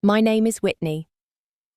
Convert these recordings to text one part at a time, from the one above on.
My name is Whitney,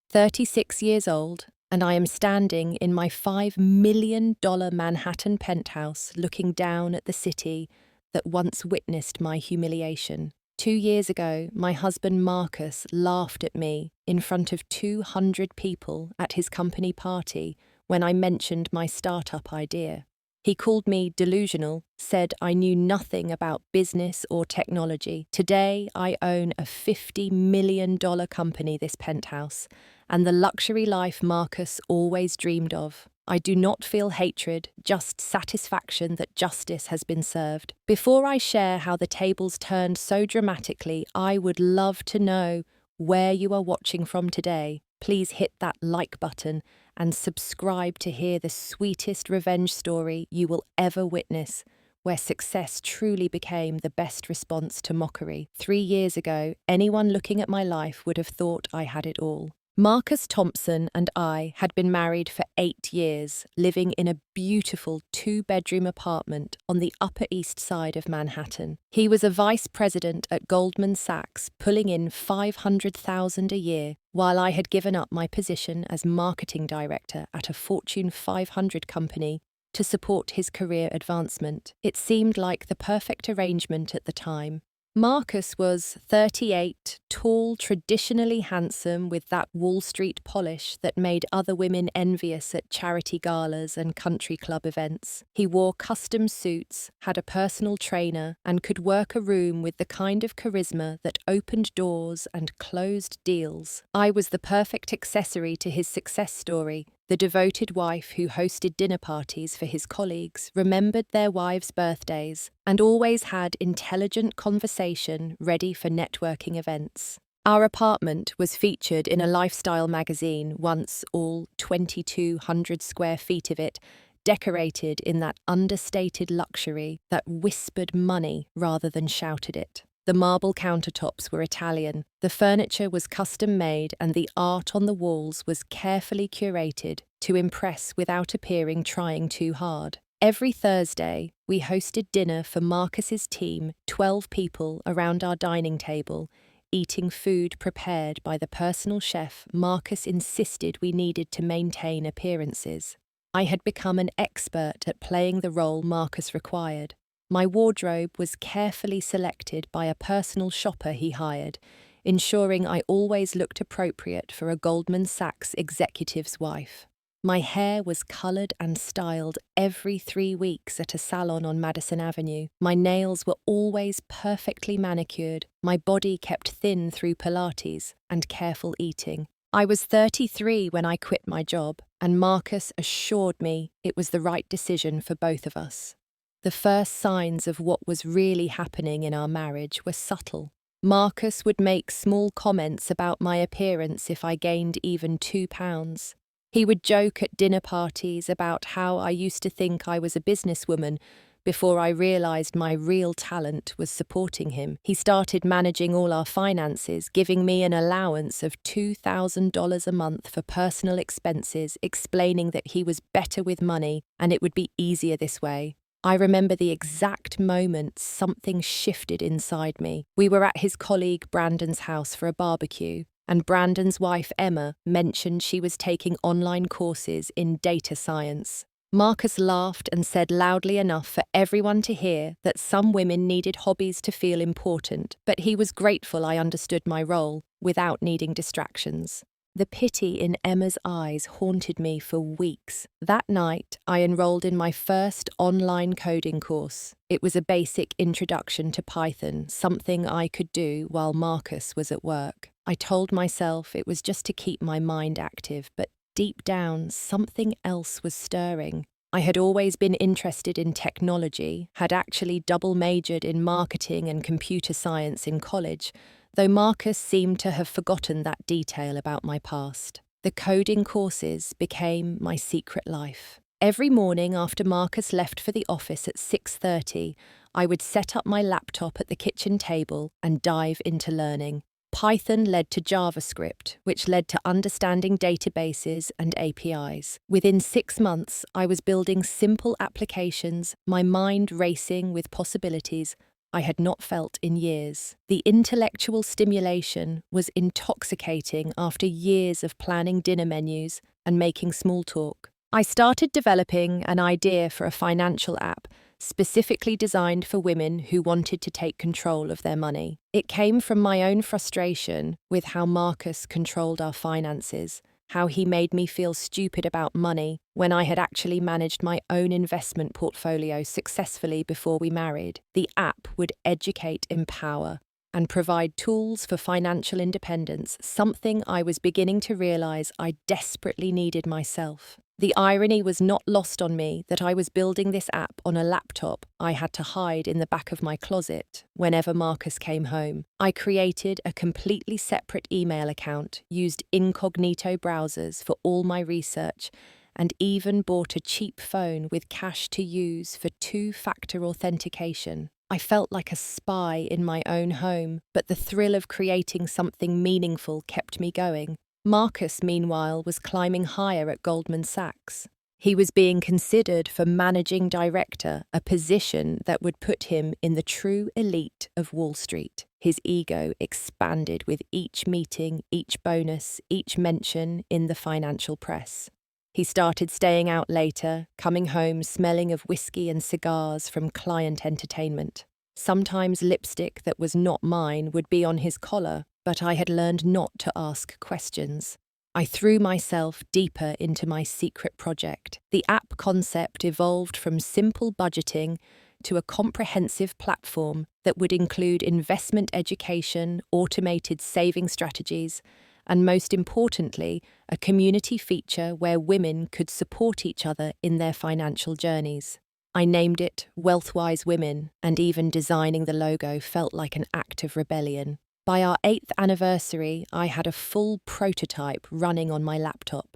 36 years old, and I am standing in my $5 million Manhattan penthouse looking down at the city that once witnessed my humiliation. 2 years ago, my husband Marcus laughed at me in front of 200 people at his company party when I mentioned my startup idea. He called me delusional, said I knew nothing about business or technology. Today, I own a $50 million company, this penthouse, and the luxury life Marcus always dreamed of. I do not feel hatred, just satisfaction that justice has been served. Before I share how the tables turned so dramatically, I would love to know where you are watching from today. Please hit that like button and subscribe to hear the sweetest revenge story you will ever witness, where success truly became the best response to mockery. 3 years ago, anyone looking at my life would have thought I had it all. Marcus Thompson and I had been married for 8 years, living in a beautiful 2-bedroom apartment on the Upper East Side of Manhattan. He was a vice president at Goldman Sachs, pulling in $500,000 a year, while I had given up my position as marketing director at a Fortune 500 company to support his career advancement. It seemed like the perfect arrangement at the time. Marcus was 38, tall, traditionally handsome, with that Wall Street polish that made other women envious at charity galas and country club events. He wore custom suits, had a personal trainer, and could work a room with the kind of charisma that opened doors and closed deals. I was the perfect accessory to his success story. The devoted wife who hosted dinner parties for his colleagues, remembered their wives' birthdays, and always had intelligent conversation ready for networking events. Our apartment was featured in a lifestyle magazine once, all 2,200 square feet of it, decorated in that understated luxury that whispered money rather than shouted it. The marble countertops were Italian, the furniture was custom-made, and the art on the walls was carefully curated to impress without appearing trying too hard. Every Thursday, we hosted dinner for Marcus's team, 12 people around our dining table, eating food prepared by the personal chef Marcus insisted we needed to maintain appearances. I had become an expert at playing the role Marcus required. My wardrobe was carefully selected by a personal shopper he hired, ensuring I always looked appropriate for a Goldman Sachs executive's wife. My hair was coloured and styled every 3 weeks at a salon on Madison Avenue. My nails were always perfectly manicured, my body kept thin through Pilates and careful eating. I was 33 when I quit my job, and Marcus assured me it was the right decision for both of us. The first signs of what was really happening in our marriage were subtle. Marcus would make small comments about my appearance if I gained even 2 pounds. He would joke at dinner parties about how I used to think I was a businesswoman before I realised my real talent was supporting him. He started managing all our finances, giving me an allowance of $2,000 a month for personal expenses, explaining that he was better with money and it would be easier this way. I remember the exact moment something shifted inside me. We were at his colleague Brandon's house for a barbecue, and Brandon's wife Emma mentioned she was taking online courses in data science. Marcus laughed and said loudly enough for everyone to hear that some women needed hobbies to feel important, but he was grateful I understood my role without needing distractions. The pity in Emma's eyes haunted me for weeks. That night, I enrolled in my first online coding course. It was a basic introduction to Python, something I could do while Marcus was at work. I told myself it was just to keep my mind active, but deep down, something else was stirring. I had always been interested in technology, had actually double majored in marketing and computer science in college, though Marcus seemed to have forgotten that detail about my past. The coding courses became my secret life. Every morning after Marcus left for the office at 6:30, I would set up my laptop at the kitchen table and dive into learning. Python led to JavaScript, which led to understanding databases and APIs. Within 6 months, I was building simple applications, my mind racing with possibilities, I had not felt in years. The intellectual stimulation was intoxicating after years of planning dinner menus and making small talk. I started developing an idea for a financial app specifically designed for women who wanted to take control of their money. It came from my own frustration with how Marcus controlled our finances, how he made me feel stupid about money when I had actually managed my own investment portfolio successfully before we married. The app would educate, empower, and provide tools for financial independence, something I was beginning to realize I desperately needed myself. The irony was not lost on me that I was building this app on a laptop I had to hide in the back of my closet whenever Marcus came home. I created a completely separate email account, used incognito browsers for all my research, and even bought a cheap phone with cash to use for two-factor authentication. I felt like a spy in my own home, but the thrill of creating something meaningful kept me going. Marcus, meanwhile, was climbing higher at Goldman Sachs. He was being considered for managing director, a position that would put him in the true elite of Wall Street. His ego expanded with each meeting, each bonus, each mention in the financial press. He started staying out later, coming home smelling of whiskey and cigars from client entertainment. Sometimes lipstick that was not mine would be on his collar, but I had learned not to ask questions. I threw myself deeper into my secret project. The app concept evolved from simple budgeting to a comprehensive platform that would include investment education, automated saving strategies, and most importantly, a community feature where women could support each other in their financial journeys. I named it WealthWise Women, and even designing the logo felt like an act of rebellion. By our 8th anniversary, I had a full prototype running on my laptop.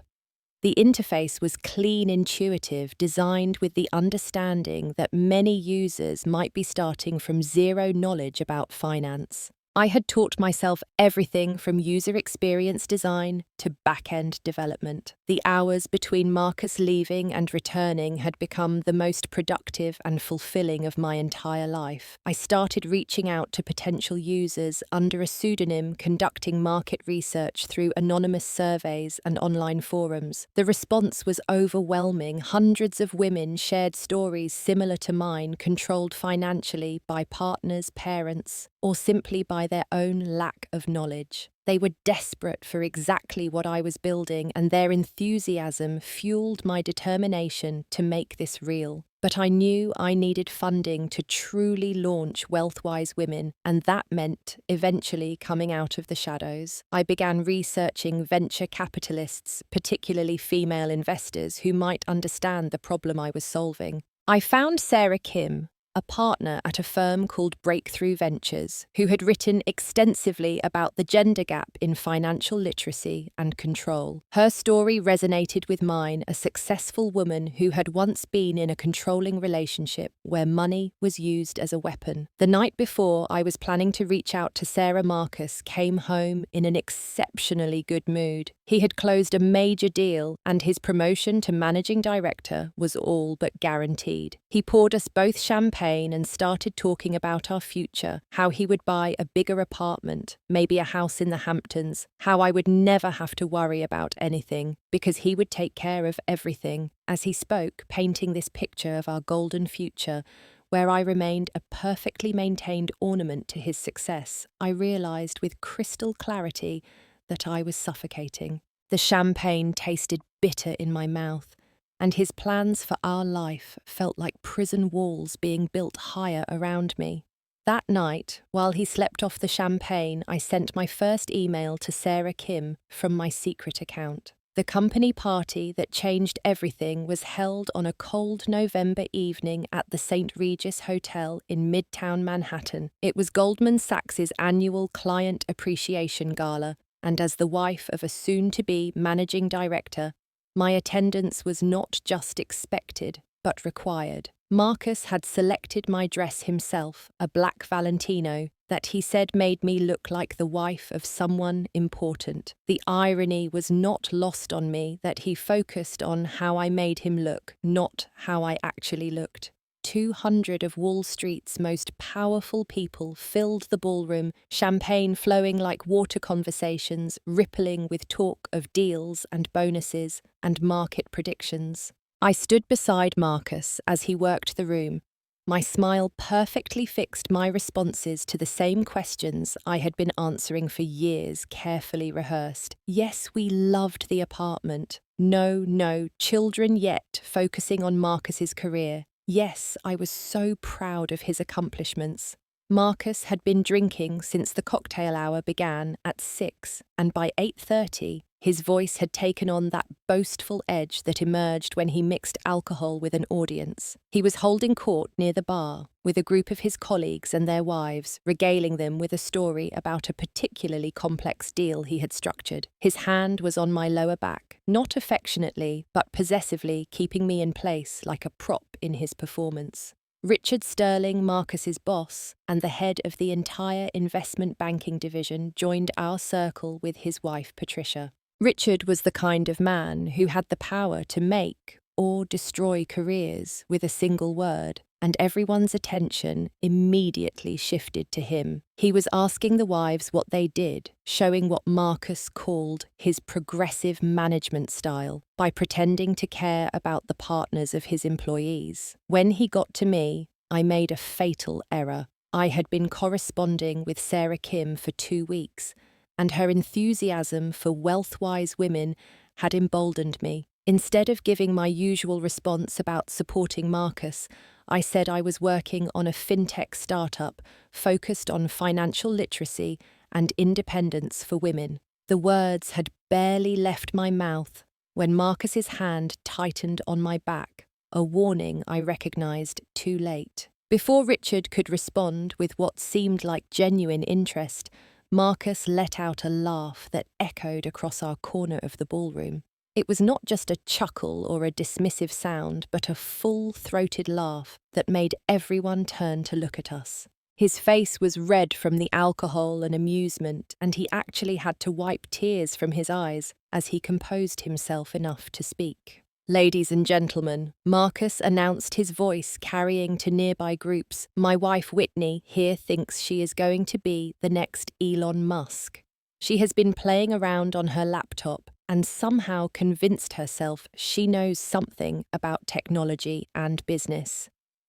The interface was clean, intuitive, designed with the understanding that many users might be starting from zero knowledge about finance. I had taught myself everything from user experience design to back-end development. The hours between Marcus leaving and returning had become the most productive and fulfilling of my entire life. I started reaching out to potential users under a pseudonym, conducting market research through anonymous surveys and online forums. The response was overwhelming. Hundreds of women shared stories similar to mine, controlled financially by partners, parents, or simply by their own lack of knowledge. They were desperate for exactly what I was building, and their enthusiasm fueled my determination to make this real. But I knew I needed funding to truly launch WealthWise Women, and that meant eventually coming out of the shadows. I began researching venture capitalists, particularly female investors, who might understand the problem I was solving. I found Sarah Kim, a partner at a firm called Breakthrough Ventures, who had written extensively about the gender gap in financial literacy and control. Her story resonated with mine, a successful woman who had once been in a controlling relationship where money was used as a weapon. The night before I was planning to reach out to Sarah, Marcus came home in an exceptionally good mood. He had closed a major deal, and his promotion to managing director was all but guaranteed. He poured us both champagne and started talking about our future, how he would buy a bigger apartment, maybe a house in the Hamptons, how I would never have to worry about anything, because he would take care of everything. As he spoke, painting this picture of our golden future, where I remained a perfectly maintained ornament to his success, I realized with crystal clarity that I was suffocating. The champagne tasted bitter in my mouth, and his plans for our life felt like prison walls being built higher around me. That night, while he slept off the champagne, I sent my first email to Sarah Kim from my secret account. The company party that changed everything was held on a cold November evening at the St. Regis Hotel in Midtown Manhattan. It was Goldman Sachs' annual Client Appreciation Gala, and as the wife of a soon-to-be managing director, my attendance was not just expected, but required. Marcus had selected my dress himself, a black Valentino, that he said made me look like the wife of someone important. The irony was not lost on me that he focused on how I made him look, not how I actually looked. 200 of Wall Street's most powerful people filled the ballroom, champagne flowing like water, conversations rippling with talk of deals and bonuses and market predictions. I stood beside Marcus as he worked the room. My smile perfectly fixed my responses to the same questions I had been answering for years, carefully rehearsed. Yes, we loved the apartment. No children yet, focusing on Marcus's career. Yes, I was so proud of his accomplishments. Marcus had been drinking since the cocktail hour began at 6, and by 8:30, his voice had taken on that boastful edge that emerged when he mixed alcohol with an audience. He was holding court near the bar, with a group of his colleagues and their wives, regaling them with a story about a particularly complex deal he had structured. His hand was on my lower back, not affectionately, but possessively, keeping me in place like a prop in his performance. Richard Sterling, Marcus's boss, and the head of the entire investment banking division joined our circle with his wife, Patricia. Richard was the kind of man who had the power to make or destroy careers with a single word, and everyone's attention immediately shifted to him. He was asking the wives what they did, showing what Marcus called his progressive management style by pretending to care about the partners of his employees. When he got to me, I made a fatal error. I had been corresponding with Sarah Kim for 2 weeks, and her enthusiasm for WealthWise Women had emboldened me. Instead of giving my usual response about supporting Marcus, I said I was working on a fintech startup focused on financial literacy and independence for women. The words had barely left my mouth when Marcus's hand tightened on my back, a warning I recognized too late. Before Richard could respond with what seemed like genuine interest, Marcus let out a laugh that echoed across our corner of the ballroom. It was not just a chuckle or a dismissive sound, but a full-throated laugh that made everyone turn to look at us. His face was red from the alcohol and amusement, and he actually had to wipe tears from his eyes as he composed himself enough to speak. "Ladies and gentlemen," Marcus announced, his voice carrying to nearby groups, "my wife Whitney here thinks she is going to be the next Elon Musk. She has been playing around on her laptop and somehow convinced herself she knows something about technology and business.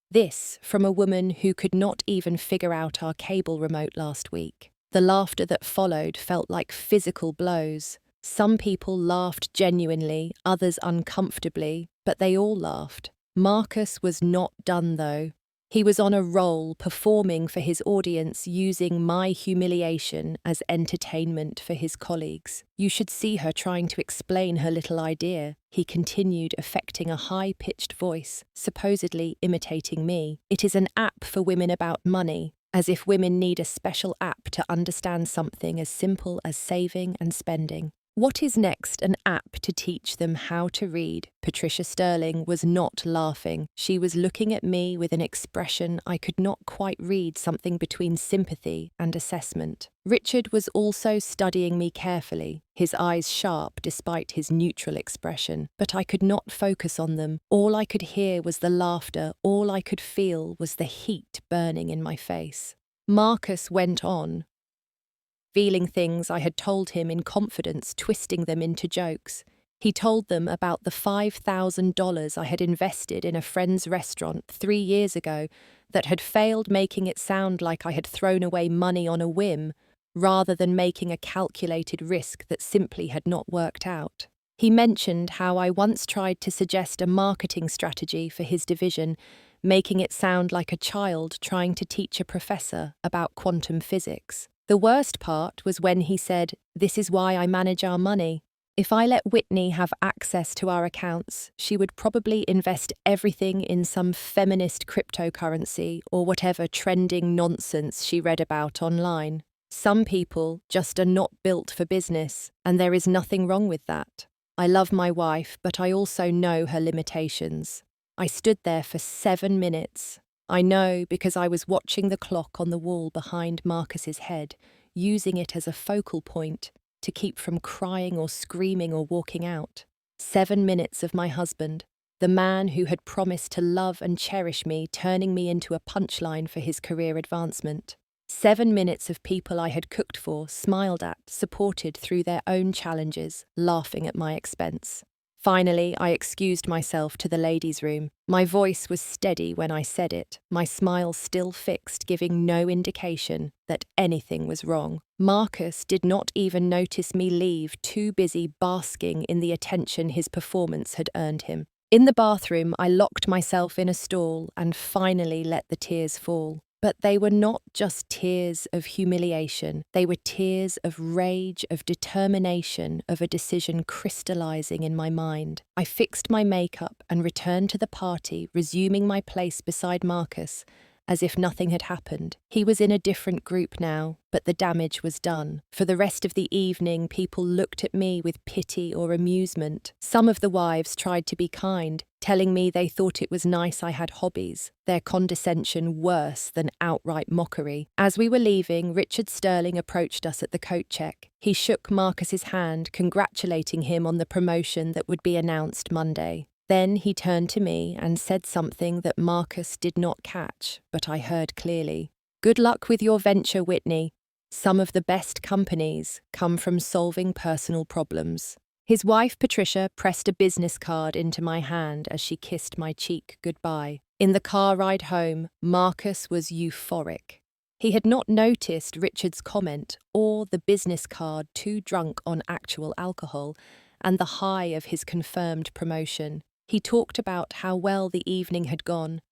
This from a woman who could not even figure out our cable remote last week." The laughter that followed felt like physical blows. Some people laughed genuinely, others uncomfortably, but they all laughed. Marcus was not done, though. He was on a roll, performing for his audience, using my humiliation as entertainment for his colleagues. "You should see her trying to explain her little idea," he continued, affecting a high-pitched voice, supposedly imitating me. "It is an app for women about money, as if women need a special app to understand something as simple as saving and spending. What is next, an app to teach them how to read?" Patricia Sterling was not laughing. She was looking at me with an expression I could not quite read, something between sympathy and assessment. Richard was also studying me carefully, his eyes sharp despite his neutral expression, but I could not focus on them. All I could hear was the laughter, all I could feel was the heat burning in my face. Marcus went on, revealing things I had told him in confidence, twisting them into jokes. He told them about the $5,000 I had invested in a friend's restaurant 3 years ago that had failed, making it sound like I had thrown away money on a whim, rather than making a calculated risk that simply had not worked out. He mentioned how I once tried to suggest a marketing strategy for his division, making it sound like a child trying to teach a professor about quantum physics. The worst part was when he said, "This is why I manage our money. If I let Whitney have access to our accounts, she would probably invest everything in some feminist cryptocurrency or whatever trending nonsense she read about online. Some people just are not built for business, and there is nothing wrong with that. I love my wife, but I also know her limitations." I stood there for 7 minutes. I know because I was watching the clock on the wall behind Marcus's head, using it as a focal point to keep from crying or screaming or walking out. 7 minutes of my husband, the man who had promised to love and cherish me, turning me into a punchline for his career advancement. 7 minutes of people I had cooked for, smiled at, supported through their own challenges, laughing at my expense. Finally, I excused myself to the ladies' room. My voice was steady when I said it, my smile still fixed, giving no indication that anything was wrong. Marcus did not even notice me leave, too busy basking in the attention his performance had earned him. In the bathroom, I locked myself in a stall and finally let the tears fall. But they were not just tears of humiliation. They were tears of rage, of determination, of a decision crystallizing in my mind. I fixed my makeup and returned to the party, resuming my place beside Marcus, as if nothing had happened. He was in a different group now, but the damage was done. For the rest of the evening, people looked at me with pity or amusement. Some of the wives tried to be kind, telling me they thought it was nice I had hobbies, their condescension worse than outright mockery. As we were leaving, Richard Sterling approached us at the coat check. He shook Marcus's hand, congratulating him on the promotion that would be announced Monday. Then he turned to me and said something that Marcus did not catch, but I heard clearly. "Good luck with your venture, Whitney. Some of the best companies come from solving personal problems." His wife, Patricia, pressed a business card into my hand as she kissed my cheek goodbye. In the car ride home, Marcus was euphoric. He had not noticed Richard's comment or the business card, too drunk on actual alcohol, and the high of his confirmed promotion. He talked about how well the evening had gone,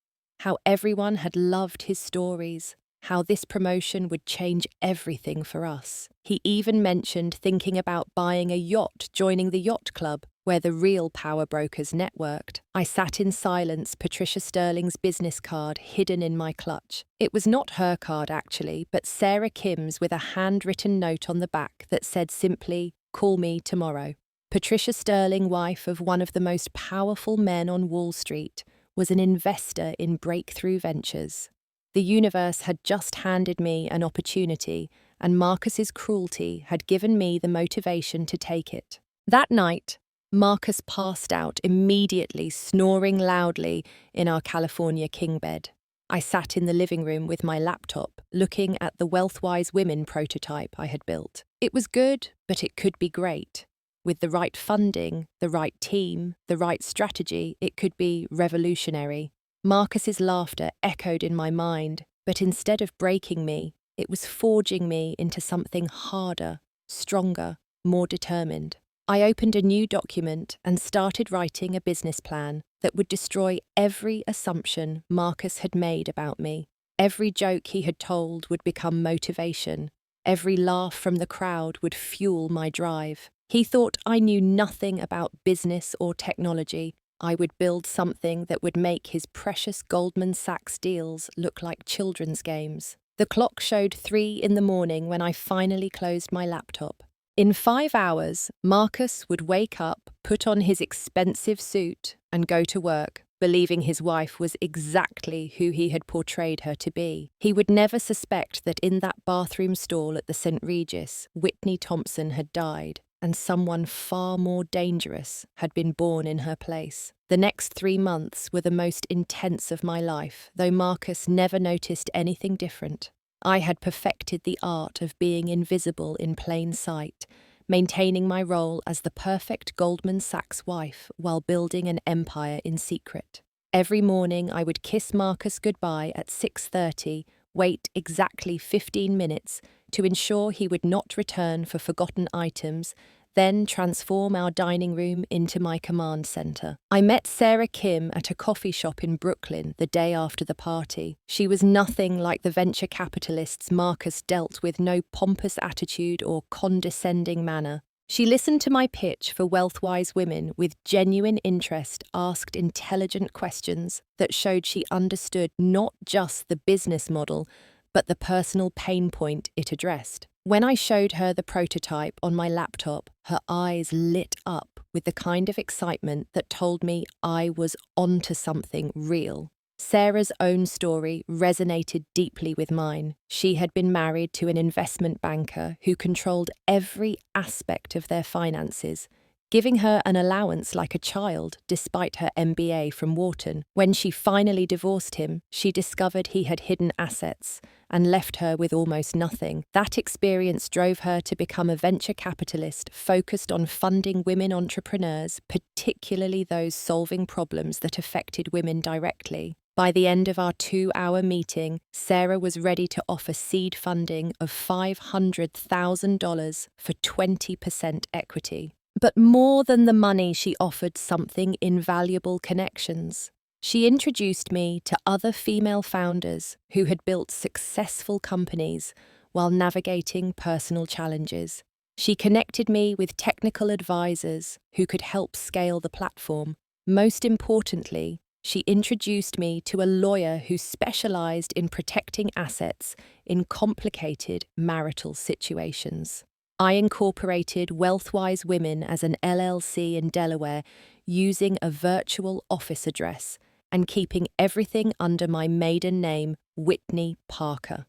how everyone had loved his stories, how this promotion would change everything for us. He even mentioned thinking about buying a yacht, joining the yacht club, where the real power brokers networked. I sat in silence, Patricia Sterling's business card hidden in my clutch. It was not her card, actually, but Sarah Kim's with a handwritten note on the back that said simply, "Call me tomorrow." Patricia Sterling, wife of one of the most powerful men on Wall Street, was an investor in breakthrough ventures. The universe had just handed me an opportunity, and Marcus's cruelty had given me the motivation to take it. That night, Marcus passed out immediately, snoring loudly in our California king bed. I sat in the living room with my laptop, looking at the WealthWise Women prototype I had built. It was good, but it could be great. With the right funding, the right team, the right strategy, it could be revolutionary. Marcus's laughter echoed in my mind, but instead of breaking me, it was forging me into something harder, stronger, more determined. I opened a new document and started writing a business plan that would destroy every assumption Marcus had made about me. Every joke he had told would become motivation. Every laugh from the crowd would fuel my drive. He thought I knew nothing about business or technology. I would build something that would make his precious Goldman Sachs deals look like children's games. The clock showed 3 in the morning when I finally closed my laptop. In 5 hours, Marcus would wake up, put on his expensive suit, and go to work, believing his wife was exactly who he had portrayed her to be. He would never suspect that in that bathroom stall at the St. Regis, Whitney Thompson had died, and someone far more dangerous had been born in her place. The next 3 months were the most intense of my life, though Marcus never noticed anything different. I had perfected the art of being invisible in plain sight, maintaining my role as the perfect Goldman Sachs wife while building an empire in secret. Every morning I would kiss Marcus goodbye at 6:30, wait exactly 15 minutes to ensure he would not return for forgotten items, then transform our dining room into my command center. I met Sarah Kim at a coffee shop in Brooklyn the day after the party. She was nothing like the venture capitalists Marcus dealt with, no pompous attitude or condescending manner. She listened to my pitch for WealthWise Women with genuine interest, asked intelligent questions that showed she understood not just the business model, but the personal pain point it addressed. When I showed her the prototype on my laptop, her eyes lit up with the kind of excitement that told me I was onto something real. Sarah's own story resonated deeply with mine. She had been married to an investment banker who controlled every aspect of their finances, giving her an allowance like a child despite her MBA from Wharton. When she finally divorced him, she discovered he had hidden assets and left her with almost nothing. That experience drove her to become a venture capitalist focused on funding women entrepreneurs, particularly those solving problems that affected women directly. By the end of our 2-hour meeting, Sarah was ready to offer seed funding of $500,000 for 20% equity. But more than the money, she offered something invaluable: connections. She introduced me to other female founders who had built successful companies while navigating personal challenges. She connected me with technical advisors who could help scale the platform. Most importantly, she introduced me to a lawyer who specialized in protecting assets in complicated marital situations. I incorporated WealthWise Women as an LLC in Delaware using a virtual office address and keeping everything under my maiden name, Whitney Parker.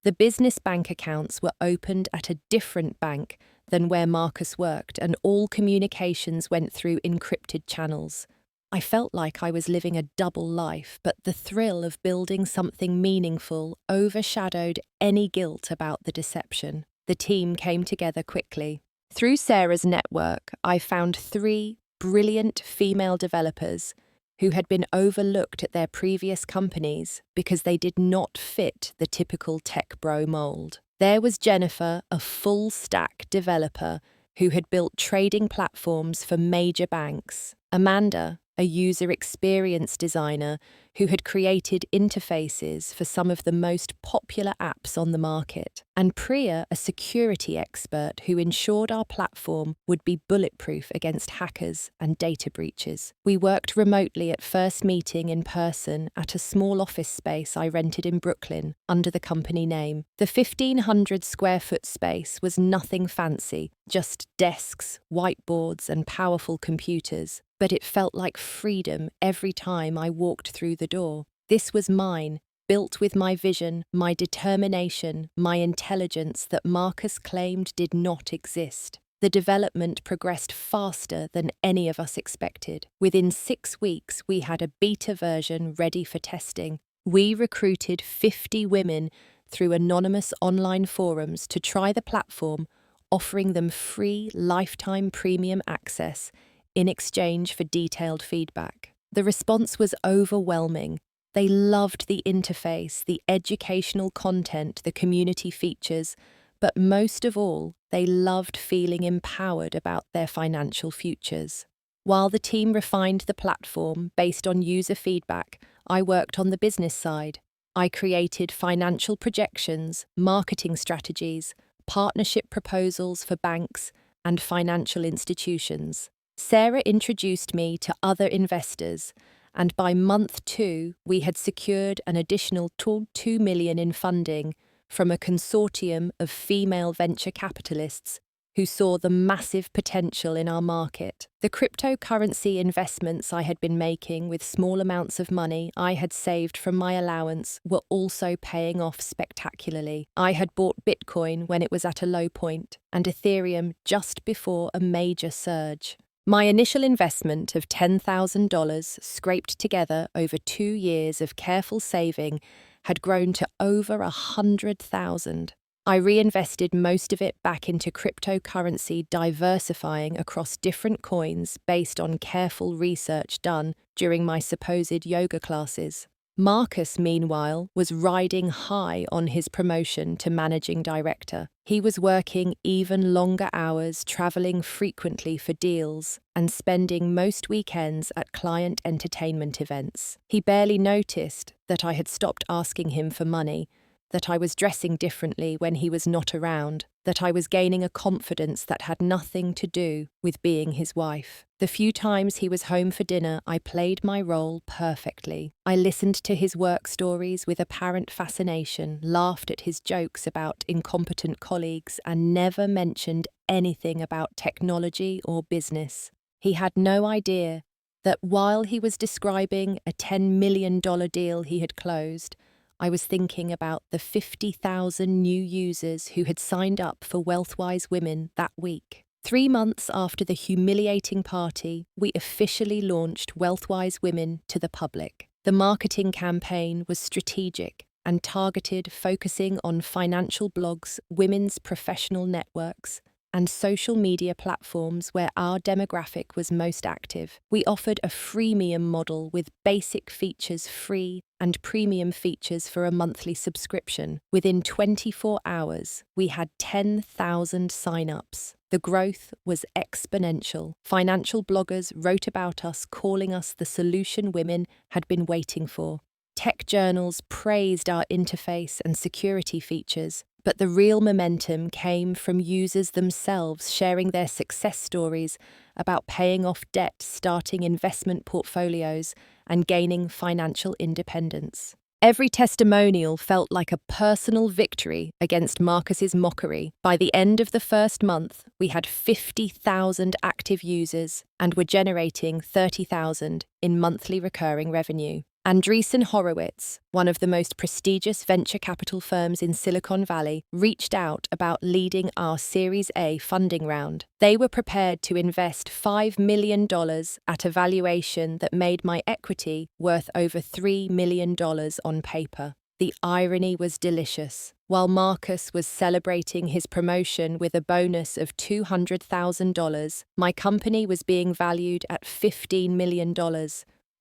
The business bank accounts were opened at a different bank than where Marcus worked, and all communications went through encrypted channels. I felt like I was living a double life, but the thrill of building something meaningful overshadowed any guilt about the deception. The team came together quickly. Through Sarah's network, I found 3 brilliant female developers who had been overlooked at their previous companies because they did not fit the typical tech bro mold. There was Jennifer, a full-stack developer who had built trading platforms for major banks. Amanda, a user experience designer who had created interfaces for some of the most popular apps on the market. And Priya, a security expert who ensured our platform would be bulletproof against hackers and data breaches. We worked remotely at first, meeting in person at a small office space I rented in Brooklyn under the company name. The 1,500 square foot space was nothing fancy, just desks, whiteboards, and powerful computers. But it felt like freedom every time I walked through the door. This was mine, built with my vision, my determination, my intelligence that Marcus claimed did not exist. The development progressed faster than any of us expected. Within 6 weeks, we had a beta version ready for testing. We recruited 50 women through anonymous online forums to try the platform, offering them free lifetime premium access in exchange for detailed feedback. The response was overwhelming. They loved the interface, the educational content, the community features, but most of all, they loved feeling empowered about their financial futures. While the team refined the platform based on user feedback, I worked on the business side. I created financial projections, marketing strategies, partnership proposals for banks and financial institutions. Sarah introduced me to other investors, and by month 2, we had secured an additional $2 million in funding from a consortium of female venture capitalists who saw the massive potential in our market. The cryptocurrency investments I had been making with small amounts of money I had saved from my allowance were also paying off spectacularly. I had bought Bitcoin when it was at a low point, and Ethereum just before a major surge. My initial investment of $10,000, scraped together over 2 years of careful saving, had grown to over $100,000. I reinvested most of it back into cryptocurrency, diversifying across different coins based on careful research done during my supposed yoga classes. Marcus, meanwhile, was riding high on his promotion to managing director. He was working even longer hours, traveling frequently for deals, and spending most weekends at client entertainment events. He barely noticed that I had stopped asking him for money, that I was dressing differently when he was not around, that I was gaining a confidence that had nothing to do with being his wife. The few times he was home for dinner, I played my role perfectly. I listened to his work stories with apparent fascination, laughed at his jokes about incompetent colleagues, and never mentioned anything about technology or business. He had no idea that while he was describing a $10 million deal he had closed, I was thinking about the 50,000 new users who had signed up for WealthWise Women that week. 3 months after the humiliating party, we officially launched WealthWise Women to the public. The marketing campaign was strategic and targeted, focusing on financial blogs, women's professional networks, and social media platforms where our demographic was most active. We offered a freemium model with basic features free and premium features for a monthly subscription. Within 24 hours, we had 10,000 sign-ups. The growth was exponential. Financial bloggers wrote about us, calling us the solution women had been waiting for. Tech journals praised our interface and security features, but the real momentum came from users themselves sharing their success stories about paying off debt, starting investment portfolios, and gaining financial independence. Every testimonial felt like a personal victory against Marcus's mockery. By the end of the first month, we had 50,000 active users and were generating 30,000 in monthly recurring revenue. Andreessen Horowitz, one of the most prestigious venture capital firms in Silicon Valley, reached out about leading our Series A funding round. They were prepared to invest $5 million at a valuation that made my equity worth over $3 million on paper. The irony was delicious. While Marcus was celebrating his promotion with a bonus of $200,000, my company was being valued at $15 million.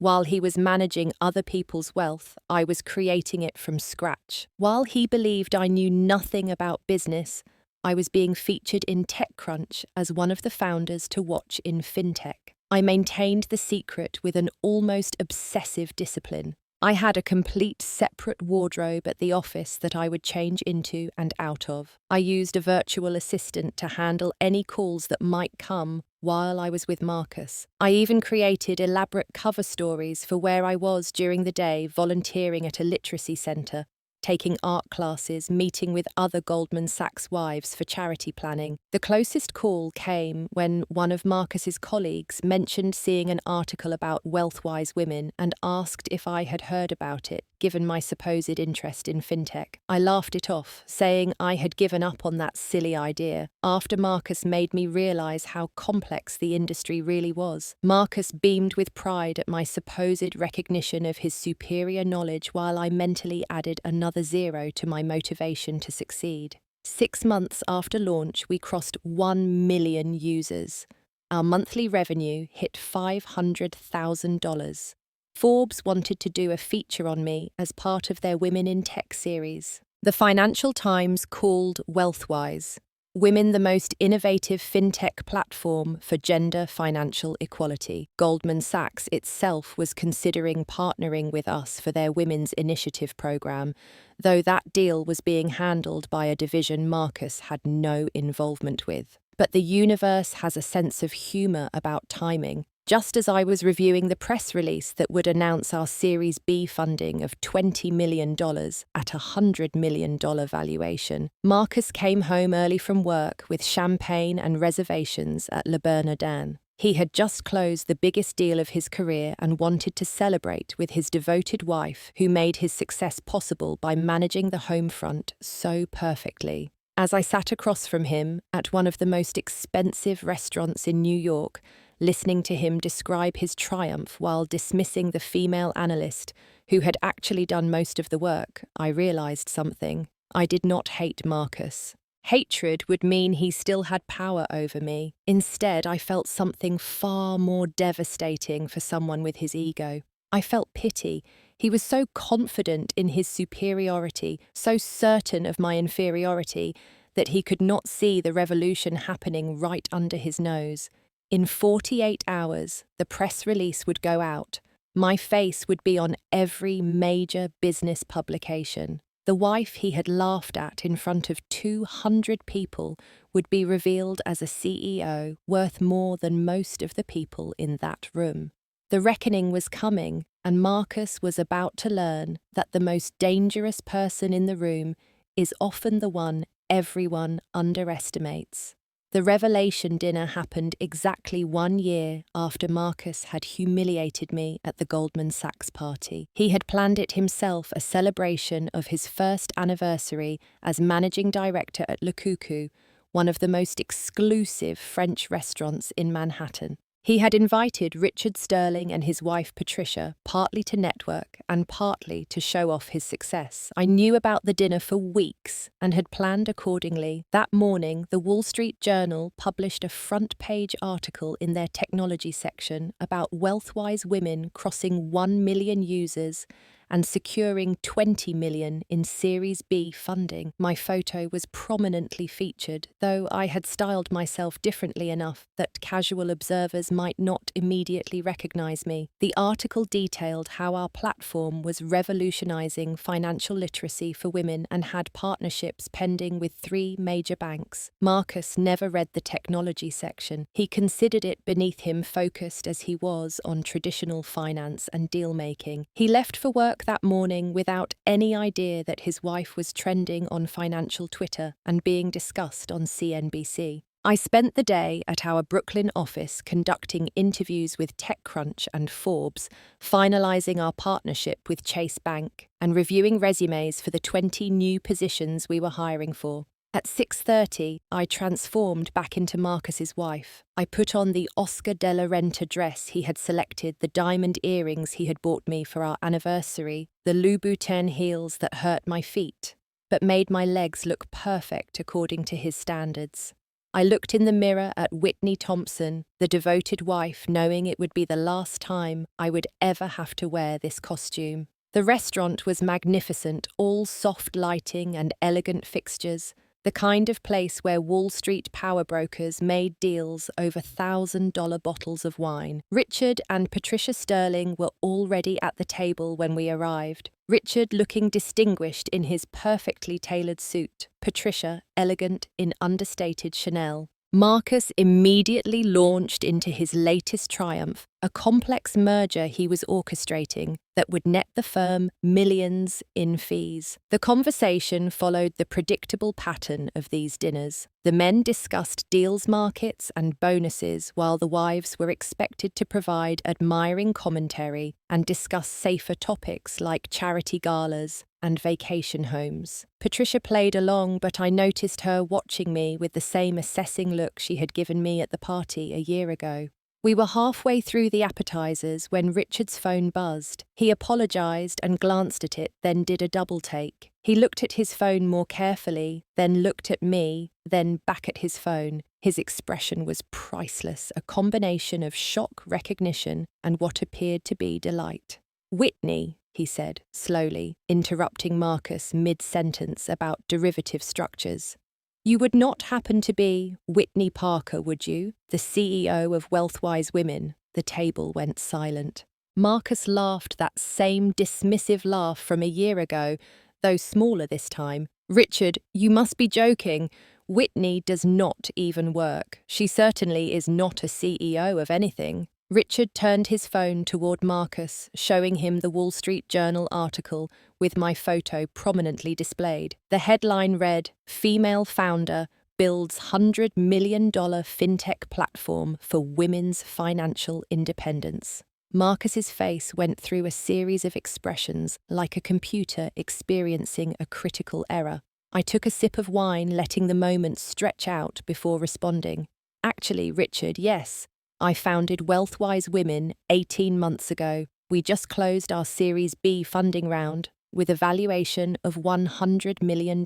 While he was managing other people's wealth, I was creating it from scratch. While he believed I knew nothing about business, I was being featured in TechCrunch as one of the founders to watch in fintech. I maintained the secret with an almost obsessive discipline. I had a complete separate wardrobe at the office that I would change into and out of. I used a virtual assistant to handle any calls that might come while I was with Marcus. I even created elaborate cover stories for where I was during the day, volunteering at a literacy centre, taking art classes, meeting with other Goldman Sachs wives for charity planning. The closest call came when one of Marcus's colleagues mentioned seeing an article about WealthWise Women and asked if I had heard about it, given my supposed interest in fintech. I laughed it off, saying I had given up on that silly idea, after Marcus made me realize how complex the industry really was. Marcus beamed with pride at my supposed recognition of his superior knowledge while I mentally added another zero to my motivation to succeed. 6 months after launch, we crossed 1 million users. Our monthly revenue hit $500,000. Forbes wanted to do a feature on me as part of their Women in Tech series. The Financial Times called WealthWise Women the most innovative fintech platform for gender financial equality. Goldman Sachs itself was considering partnering with us for their Women's Initiative program, though that deal was being handled by a division Marcus had no involvement with. But the universe has a sense of humor about timing. Just as I was reviewing the press release that would announce our Series B funding of $20 million at a $100 million valuation, Marcus came home early from work with champagne and reservations at Le Bernardin. He had just closed the biggest deal of his career and wanted to celebrate with his devoted wife, who made his success possible by managing the home front so perfectly. As I sat across from him at one of the most expensive restaurants in New York, listening to him describe his triumph while dismissing the female analyst who had actually done most of the work, I realized something. I did not hate Marcus. Hatred would mean he still had power over me. Instead, I felt something far more devastating for someone with his ego. I felt pity. He was so confident in his superiority, so certain of my inferiority, that he could not see the revolution happening right under his nose. In 48 hours, the press release would go out. My face would be on every major business publication. The wife he had laughed at in front of 200 people would be revealed as a CEO worth more than most of the people in that room. The reckoning was coming, and Marcus was about to learn that the most dangerous person in the room is often the one everyone underestimates. The revelation dinner happened exactly 1 year after Marcus had humiliated me at the Goldman Sachs party. He had planned it himself, a celebration of his first anniversary as managing director at Le Coucou, one of the most exclusive French restaurants in Manhattan. He had invited Richard Sterling and his wife Patricia partly to network and partly to show off his success. I knew about the dinner for weeks and had planned accordingly. That morning, the Wall Street Journal published a front-page article in their technology section about WealthWise Women crossing 1 million users and securing 20 million in Series B funding. My photo was prominently featured, though I had styled myself differently enough that casual observers might not immediately recognize me. The article detailed how our platform was revolutionizing financial literacy for women and had partnerships pending with 3 major banks. Marcus never read the technology section. He considered it beneath him, focused as he was on traditional finance and deal-making. He left for work that morning without any idea that his wife was trending on financial Twitter and being discussed on CNBC. I spent the day at our Brooklyn office conducting interviews with TechCrunch and Forbes, finalizing our partnership with Chase Bank, and reviewing resumes for the 20 new positions we were hiring for. At 6:30, I transformed back into Marcus's wife. I put on the Oscar de la Renta dress he had selected, the diamond earrings he had bought me for our anniversary, the Louboutin heels that hurt my feet, but made my legs look perfect according to his standards. I looked in the mirror at Whitney Thompson, the devoted wife, knowing it would be the last time I would ever have to wear this costume. The restaurant was magnificent, all soft lighting and elegant fixtures, the kind of place where Wall Street power brokers made deals over $1,000 bottles of wine. Richard and Patricia Sterling were already at the table when we arrived. Richard looking distinguished in his perfectly tailored suit, Patricia elegant in understated Chanel. Marcus immediately launched into his latest triumph, a complex merger he was orchestrating that would net the firm millions in fees. The conversation followed the predictable pattern of these dinners. The men discussed deals, markets, and bonuses, while the wives were expected to provide admiring commentary and discuss safer topics like charity galas and vacation homes. Patricia played along, but I noticed her watching me with the same assessing look she had given me at the party a year ago. We were halfway through the appetizers when Richard's phone buzzed. He apologized and glanced at it, then did a double take. He looked at his phone more carefully, then looked at me, then back at his phone. His expression was priceless, a combination of shock, recognition, and what appeared to be delight. "Whitney," he said, slowly, interrupting Marcus mid-sentence about derivative structures. "You would not happen to be Whitney Parker, would you? The CEO of WealthWise Women?" The table went silent. Marcus laughed that same dismissive laugh from a year ago, though smaller this time. "Richard, you must be joking. Whitney does not even work. She certainly is not a CEO of anything." Richard turned his phone toward Marcus, showing him the Wall Street Journal article with my photo prominently displayed. The headline read, "Female Founder Builds $100 million Fintech Platform for Women's Financial Independence." Marcus's face went through a series of expressions like a computer experiencing a critical error. I took a sip of wine, letting the moment stretch out before responding. "Actually, Richard, yes. I founded WealthWise Women 18 months ago. We just closed our Series B funding round with a valuation of $100 million.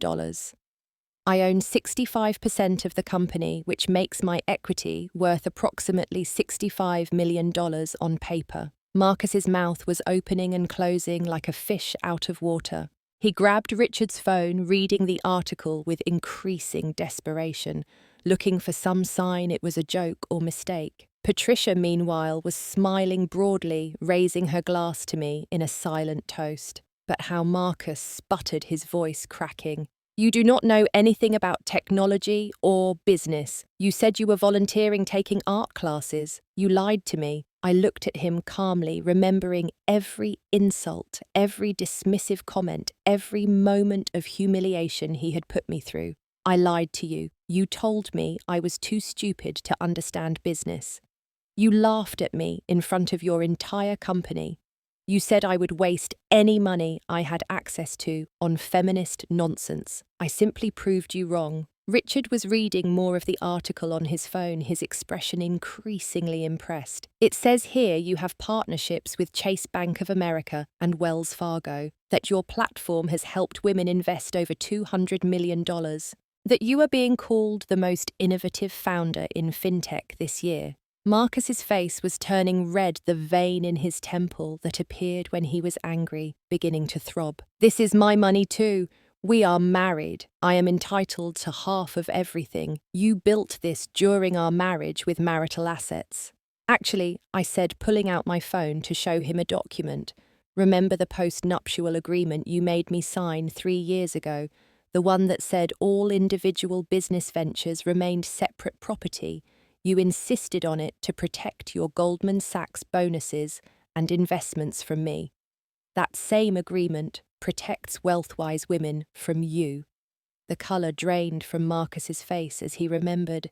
I own 65% of the company, which makes my equity worth approximately $65 million on paper." Marcus's mouth was opening and closing like a fish out of water. He grabbed Richard's phone, reading the article with increasing desperation, looking for some sign it was a joke or mistake. Patricia, meanwhile, was smiling broadly, raising her glass to me in a silent toast. But how Marcus sputtered, his voice cracking. "You do not know anything about technology or business. You said you were volunteering taking art classes. You lied to me." I looked at him calmly, remembering every insult, every dismissive comment, every moment of humiliation he had put me through. "I lied to you. You told me I was too stupid to understand business. You laughed at me in front of your entire company. You said I would waste any money I had access to on feminist nonsense. I simply proved you wrong. Richard was reading more of the article on his phone, his expression increasingly impressed. It says here you have partnerships with Chase Bank of America and Wells Fargo, that your platform has helped women invest over $200 million, that you are being called the most innovative founder in fintech this year. Marcus's face was turning red, the vein in his temple that appeared when he was angry beginning to throb. This is my money too. We are married. I am entitled to half of everything. You built this during our marriage with marital assets. Actually, I said, pulling out my phone to show him a document. Remember the post-nuptial agreement you made me sign 3 years ago? The one that said all individual business ventures remained separate property. You insisted on it to protect your Goldman Sachs bonuses and investments from me. That same agreement protects WealthWise Women from you. The colour drained from Marcus's face as he remembered.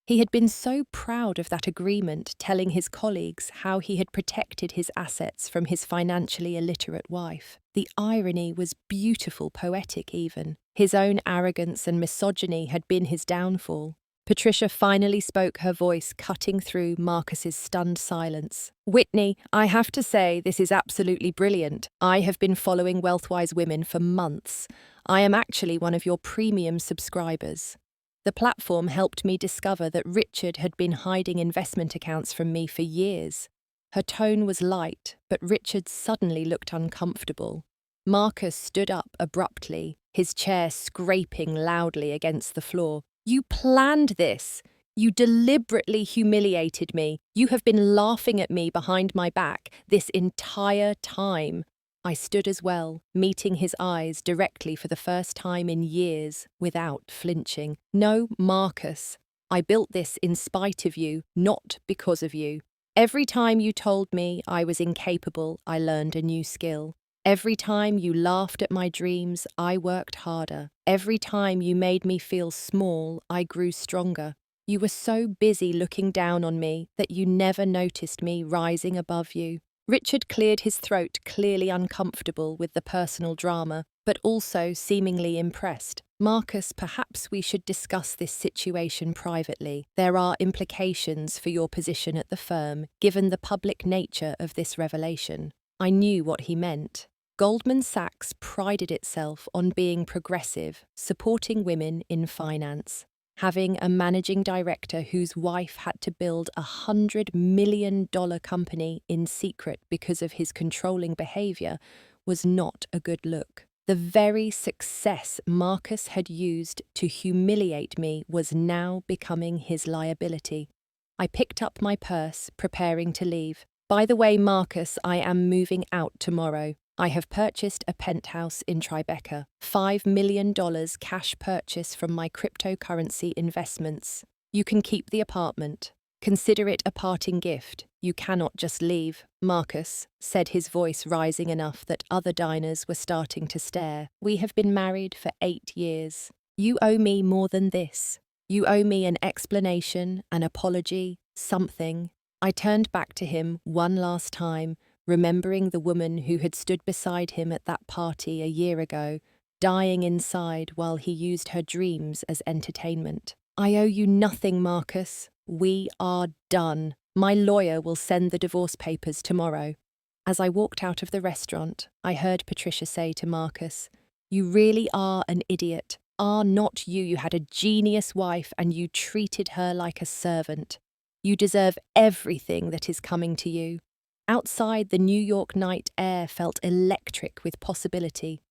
He had been so proud of that agreement, telling his colleagues how he had protected his assets from his financially illiterate wife. The irony was beautiful, poetic even. His own arrogance and misogyny had been his downfall. Patricia finally spoke, her voice cutting through Marcus's stunned silence. Whitney, I have to say this is absolutely brilliant. I have been following WealthWise Women for months. I am actually one of your premium subscribers. The platform helped me discover that Richard had been hiding investment accounts from me for years. Her tone was light, but Richard suddenly looked uncomfortable. Marcus stood up abruptly, his chair scraping loudly against the floor. You planned this. You deliberately humiliated me. You have been laughing at me behind my back this entire time. I stood as well, meeting his eyes directly for the first time in years, without flinching. No, Marcus, I built this in spite of you, not because of you. Every time you told me I was incapable, I learned a new skill. Every time you laughed at my dreams, I worked harder. Every time you made me feel small, I grew stronger. You were so busy looking down on me that you never noticed me rising above you. Richard cleared his throat, clearly uncomfortable with the personal drama, but also seemingly impressed. Marcus, perhaps we should discuss this situation privately. There are implications for your position at the firm, given the public nature of this revelation. I knew what he meant. Goldman Sachs prided itself on being progressive, supporting women in finance. Having a managing director whose wife had to build a $100 million company in secret because of his controlling behavior was not a good look. The very success Marcus had used to humiliate me was now becoming his liability. I picked up my purse, preparing to leave. By the way, Marcus, I am moving out tomorrow. I have purchased a penthouse in Tribeca, $5 million cash purchase from my cryptocurrency investments. You can keep the apartment. Consider it a parting gift. You cannot just leave, Marcus, said his voice rising enough that other diners were starting to stare. We have been married for 8 years. You owe me more than this. You owe me an explanation, an apology, something. I turned back to him one last time, remembering the woman who had stood beside him at that party a year ago, dying inside while he used her dreams as entertainment. I owe you nothing, Marcus. We are done. My lawyer will send the divorce papers tomorrow. As I walked out of the restaurant, I heard Patricia say to Marcus, You really are an idiot. Are not you? You had a genius wife and you treated her like a servant. You deserve everything that is coming to you. Outside, the New York night air felt electric with possibility.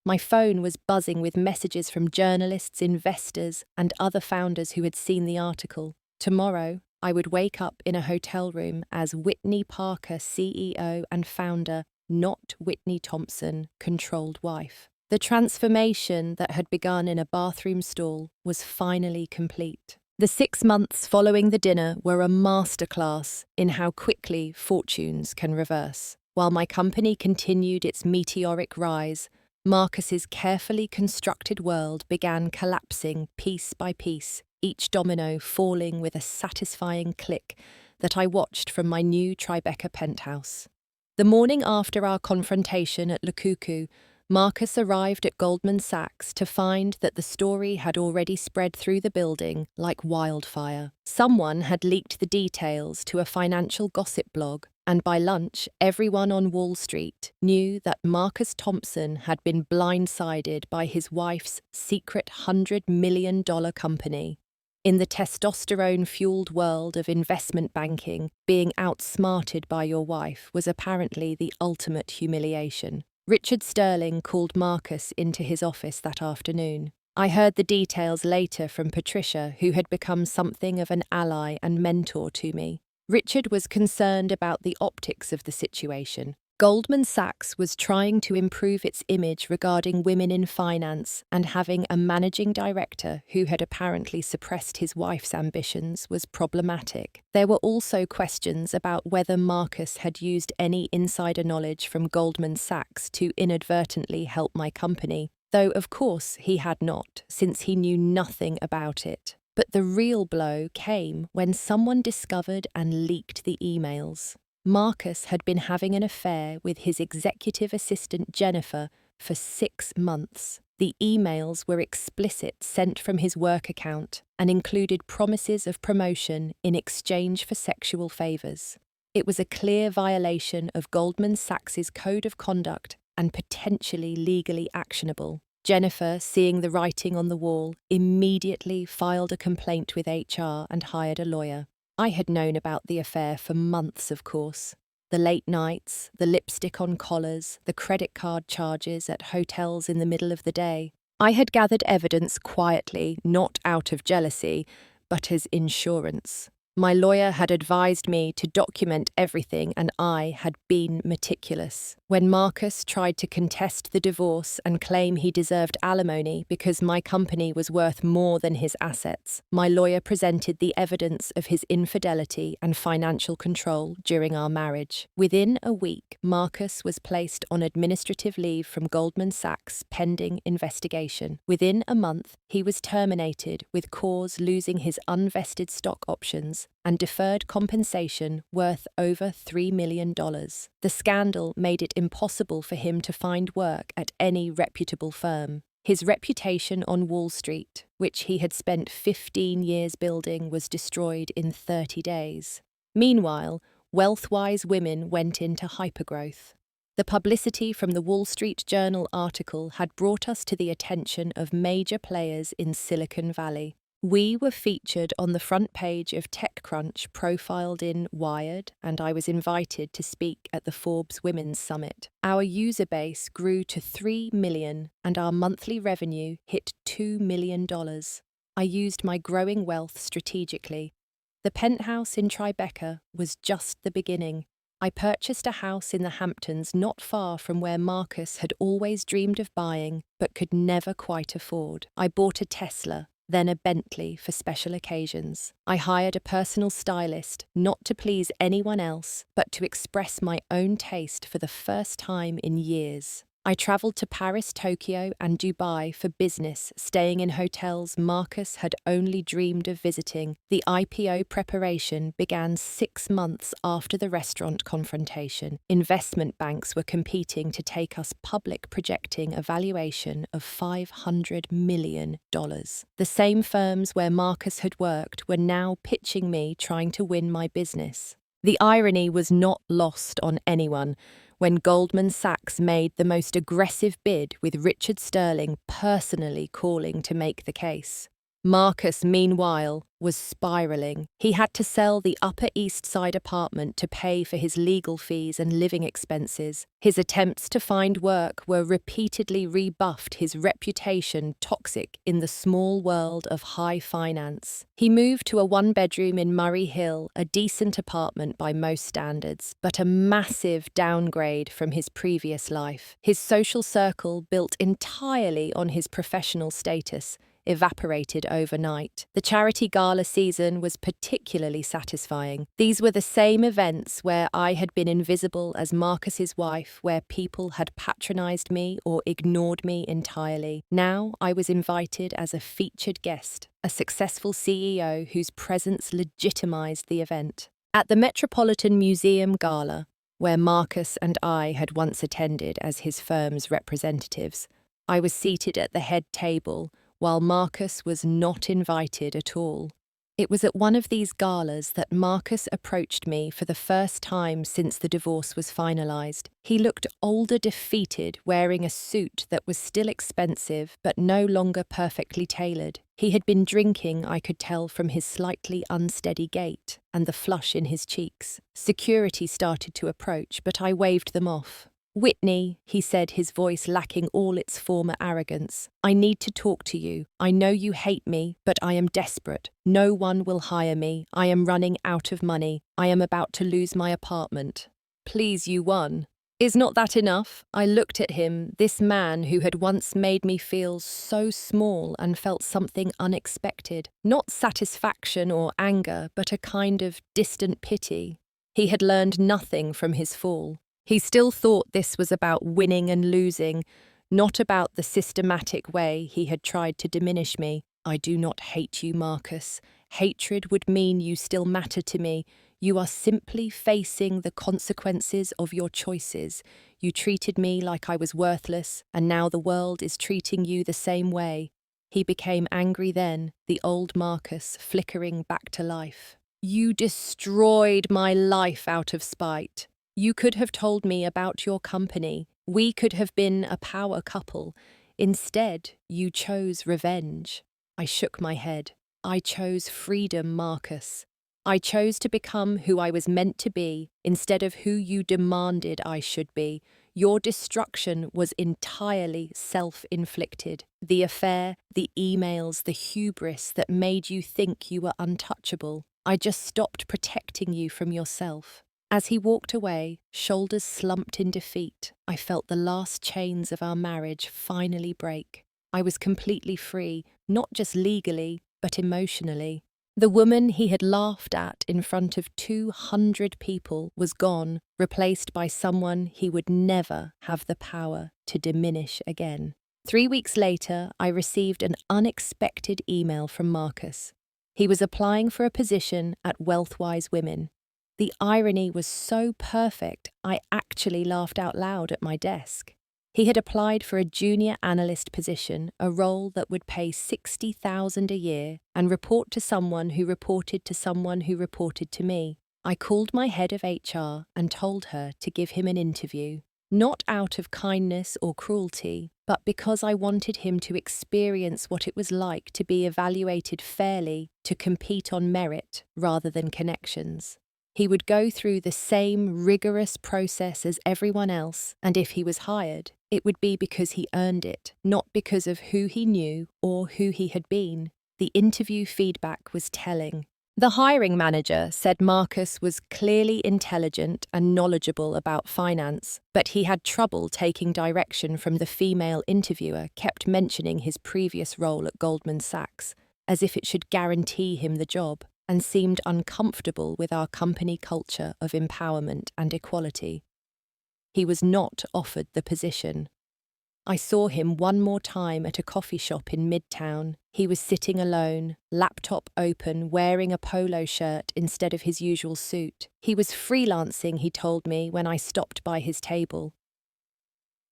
My phone was buzzing with messages from journalists, investors, and other founders who had seen the article. Tomorrow, I would wake up in a hotel room as Whitney Parker, CEO and founder, not Whitney Thompson, controlled wife. The transformation that had begun in a bathroom stall was finally complete. The 6 months following the dinner were a masterclass in how quickly fortunes can reverse. While my company continued its meteoric rise, Marcus's carefully constructed world began collapsing piece by piece, each domino falling with a satisfying click that I watched from my new Tribeca penthouse. The morning after our confrontation at Le Cuckoo, Marcus arrived at Goldman Sachs to find that the story had already spread through the building like wildfire. Someone had leaked the details to a financial gossip blog, and by lunch, everyone on Wall Street knew that Marcus Thompson had been blindsided by his wife's secret $100 million company. In the testosterone-fueled world of investment banking, being outsmarted by your wife was apparently the ultimate humiliation. Richard Sterling called Marcus into his office that afternoon. I heard the details later from Patricia, who had become something of an ally and mentor to me. Richard was concerned about the optics of the situation. Goldman Sachs was trying to improve its image regarding women in finance, and having a managing director who had apparently suppressed his wife's ambitions was problematic. There were also questions about whether Marcus had used any insider knowledge from Goldman Sachs to inadvertently help my company, though of course he had not, since he knew nothing about it. But the real blow came when someone discovered and leaked the emails. Marcus had been having an affair with his executive assistant Jennifer for 6 months. The emails were explicit, sent from his work account, and included promises of promotion in exchange for sexual favors. It was a clear violation of Goldman Sachs's code of conduct and potentially legally actionable. Jennifer, seeing the writing on the wall, immediately filed a complaint with HR and hired a lawyer. I had known about the affair for months, of course. The late nights, the lipstick on collars, the credit card charges at hotels in the middle of the day. I had gathered evidence quietly, not out of jealousy, but as insurance. My lawyer had advised me to document everything, and I had been meticulous. When Marcus tried to contest the divorce and claim he deserved alimony because my company was worth more than his assets, my lawyer presented the evidence of his infidelity and financial control during our marriage. Within a week, Marcus was placed on administrative leave from Goldman Sachs pending investigation. Within a month, he was terminated, with cause losing his unvested stock options and deferred compensation worth over $3 million. The scandal made it impossible for him to find work at any reputable firm. His reputation on Wall Street, which he had spent 15 years building, was destroyed in 30 days. Meanwhile, WealthWise Women went into hypergrowth. The publicity from the Wall Street Journal article had brought us to the attention of major players in Silicon Valley. We were featured on the front page of TechCrunch, profiled in Wired, and I was invited to speak at the Forbes Women's Summit. Our user base grew to 3 million, and our monthly revenue hit $2 million. I used my growing wealth strategically. The Penthouse in Tribeca was just the beginning. I purchased a house in the Hamptons not far from where Marcus had always dreamed of buying, but could never quite afford. I bought a Tesla, then a Bentley for special occasions. I hired a personal stylist, not to please anyone else, but to express my own taste for the first time in years. I travelled to Paris, Tokyo, and Dubai for business, staying in hotels Marcus had only dreamed of visiting. The IPO preparation began 6 months after the restaurant confrontation. Investment banks were competing to take us public, projecting a valuation of $500 million. The same firms where Marcus had worked were now pitching me, trying to win my business. The irony was not lost on anyone when Goldman Sachs made the most aggressive bid, with Richard Sterling personally calling to make the case. Marcus, meanwhile, was spiralling. He had to sell the Upper East Side apartment to pay for his legal fees and living expenses. His attempts to find work were repeatedly rebuffed, his reputation toxic in the small world of high finance. He moved to a 1-bedroom in Murray Hill, a decent apartment by most standards, but a massive downgrade from his previous life. His social circle, built entirely on his professional status, evaporated overnight. The charity gala season was particularly satisfying. These were the same events where I had been invisible as Marcus's wife, where people had patronized me or ignored me entirely. Now I was invited as a featured guest, a successful CEO whose presence legitimized the event. At the Metropolitan Museum Gala, where Marcus and I had once attended as his firm's representatives. I was seated at the head table, while Marcus was not invited at all. It was at one of these galas that Marcus approached me for the first time since the divorce was finalized. He looked older, defeated, wearing a suit that was still expensive but no longer perfectly tailored. He had been drinking, I could tell from his slightly unsteady gait and the flush in his cheeks. Security started to approach, but I waved them off. "Whitney," he said, his voice lacking all its former arrogance, "I need to talk to you. I know you hate me, but I am desperate. No one will hire me. I am running out of money. I am about to lose my apartment. Please, you won. Is not that enough?" I looked at him, this man who had once made me feel so small, and felt something unexpected. Not satisfaction or anger, but a kind of distant pity. He had learned nothing from his fall. He still thought this was about winning and losing, not about the systematic way he had tried to diminish me. "I do not hate you, Marcus. Hatred would mean you still matter to me. You are simply facing the consequences of your choices. You treated me like I was worthless, and now the world is treating you the same way." He became angry then, the old Marcus flickering back to life. "You destroyed my life out of spite. You could have told me about your company. We could have been a power couple. Instead, you chose revenge." I shook my head. "I chose freedom, Marcus. I chose to become who I was meant to be instead of who you demanded I should be. Your destruction was entirely self-inflicted. The affair, the emails, the hubris that made you think you were untouchable. I just stopped protecting you from yourself." As he walked away, shoulders slumped in defeat, I felt the last chains of our marriage finally break. I was completely free, not just legally, but emotionally. The woman he had laughed at in front of 200 people was gone, replaced by someone he would never have the power to diminish again. 3 weeks later, I received an unexpected email from Marcus. He was applying for a position at WealthWise Women. The irony was so perfect, I actually laughed out loud at my desk. He had applied for a junior analyst position, a role that would pay $60,000 a year and report to someone who reported to someone who reported to me. I called my head of HR and told her to give him an interview, not out of kindness or cruelty, but because I wanted him to experience what it was like to be evaluated fairly, to compete on merit rather than connections. He would go through the same rigorous process as everyone else, and if he was hired, it would be because he earned it, not because of who he knew or who he had been. The interview feedback was telling. The hiring manager said Marcus was clearly intelligent and knowledgeable about finance, but he had trouble taking direction from the female interviewer, kept mentioning his previous role at Goldman Sachs, as if it should guarantee him the job, and seemed uncomfortable with our company culture of empowerment and equality. He was not offered the position. I saw him one more time at a coffee shop in Midtown. He was sitting alone, laptop open, wearing a polo shirt instead of his usual suit. He was freelancing, he told me when I stopped by his table.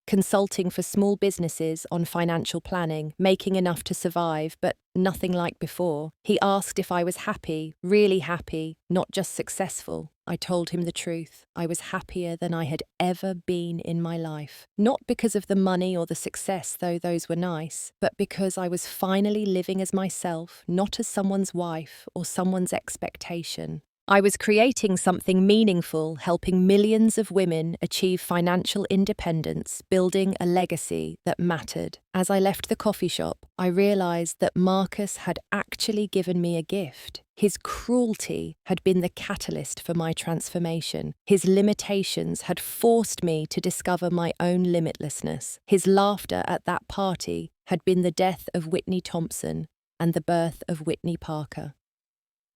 Consulting for small businesses on financial planning, making enough to survive, but nothing like before. He asked if I was happy, really happy, not just successful. I told him the truth. I was happier than I had ever been in my life. Not because of the money or the success, though those were nice, but because I was finally living as myself, not as someone's wife or someone's expectation. I was creating something meaningful, helping millions of women achieve financial independence, building a legacy that mattered. As I left the coffee shop, I realized that Marcus had actually given me a gift. His cruelty had been the catalyst for my transformation. His limitations had forced me to discover my own limitlessness. His laughter at that party had been the death of Whitney Thompson and the birth of Whitney Parker.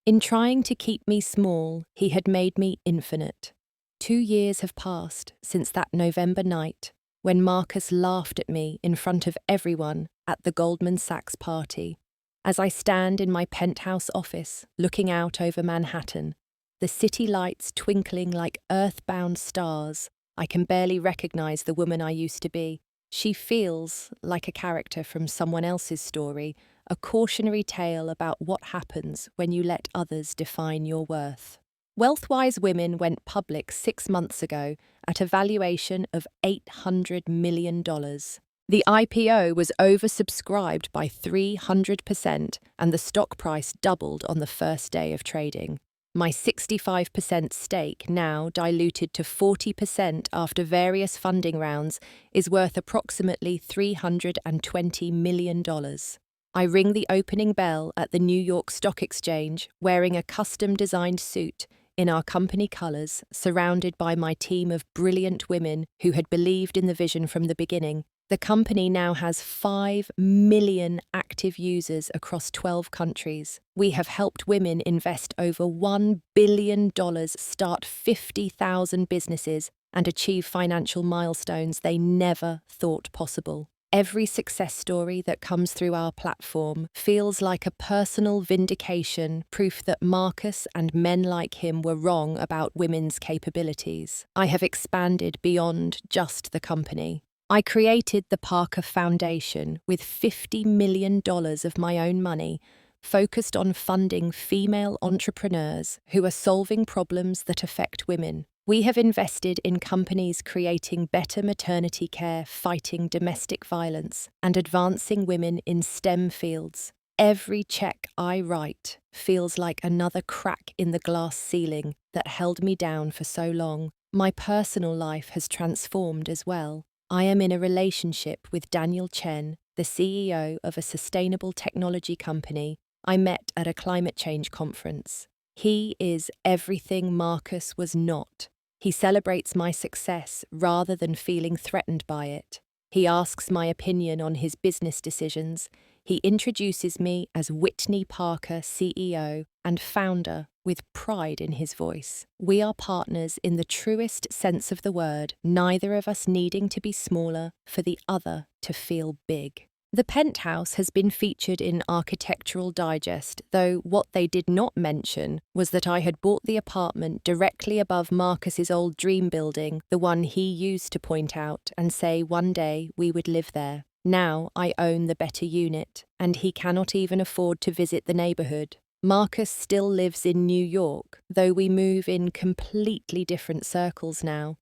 In trying to keep me small, he had made me infinite. 2 years have passed since that November night when Marcus laughed at me in front of everyone at the Goldman Sachs party. As I stand in my penthouse office, looking out over Manhattan, the city lights twinkling like earthbound stars. I can barely recognize the woman I used to be. She feels like a character from someone else's story, a cautionary tale about what happens when you let others define your worth. WealthWise Women went public 6 months ago at a valuation of $800 million. The IPO was oversubscribed by 300%, and the stock price doubled on the first day of trading. My 65% stake, now diluted to 40% after various funding rounds, is worth approximately $320 million. I ring the opening bell at the New York Stock Exchange wearing a custom-designed suit in our company colours, surrounded by my team of brilliant women who had believed in the vision from the beginning. The company now has 5 million active users across 12 countries. We have helped women invest over $1 billion, start 50,000 businesses, and achieve financial milestones they never thought possible. Every success story that comes through our platform feels like a personal vindication, proof that Marcus and men like him were wrong about women's capabilities. I have expanded beyond just the company. I created the Parker Foundation with $50 million of my own money, focused on funding female entrepreneurs who are solving problems that affect women. We have invested in companies creating better maternity care, fighting domestic violence, and advancing women in STEM fields. Every check I write feels like another crack in the glass ceiling that held me down for so long. My personal life has transformed as well. I am in a relationship with Daniel Chen, the CEO of a sustainable technology company I met at a climate change conference. He is everything Marcus was not. He celebrates my success rather than feeling threatened by it. He asks my opinion on his business decisions. He introduces me as Whitney Parker, CEO and founder, with pride in his voice. We are partners in the truest sense of the word, neither of us needing to be smaller for the other to feel big. The Penthouse has been featured in Architectural Digest, though what they did not mention was that I had bought the apartment directly above Marcus's old dream building, the one he used to point out and say one day we would live there. Now I own the better unit, and he cannot even afford to visit the neighbourhood. Marcus still lives in New York, though we move in completely different circles now.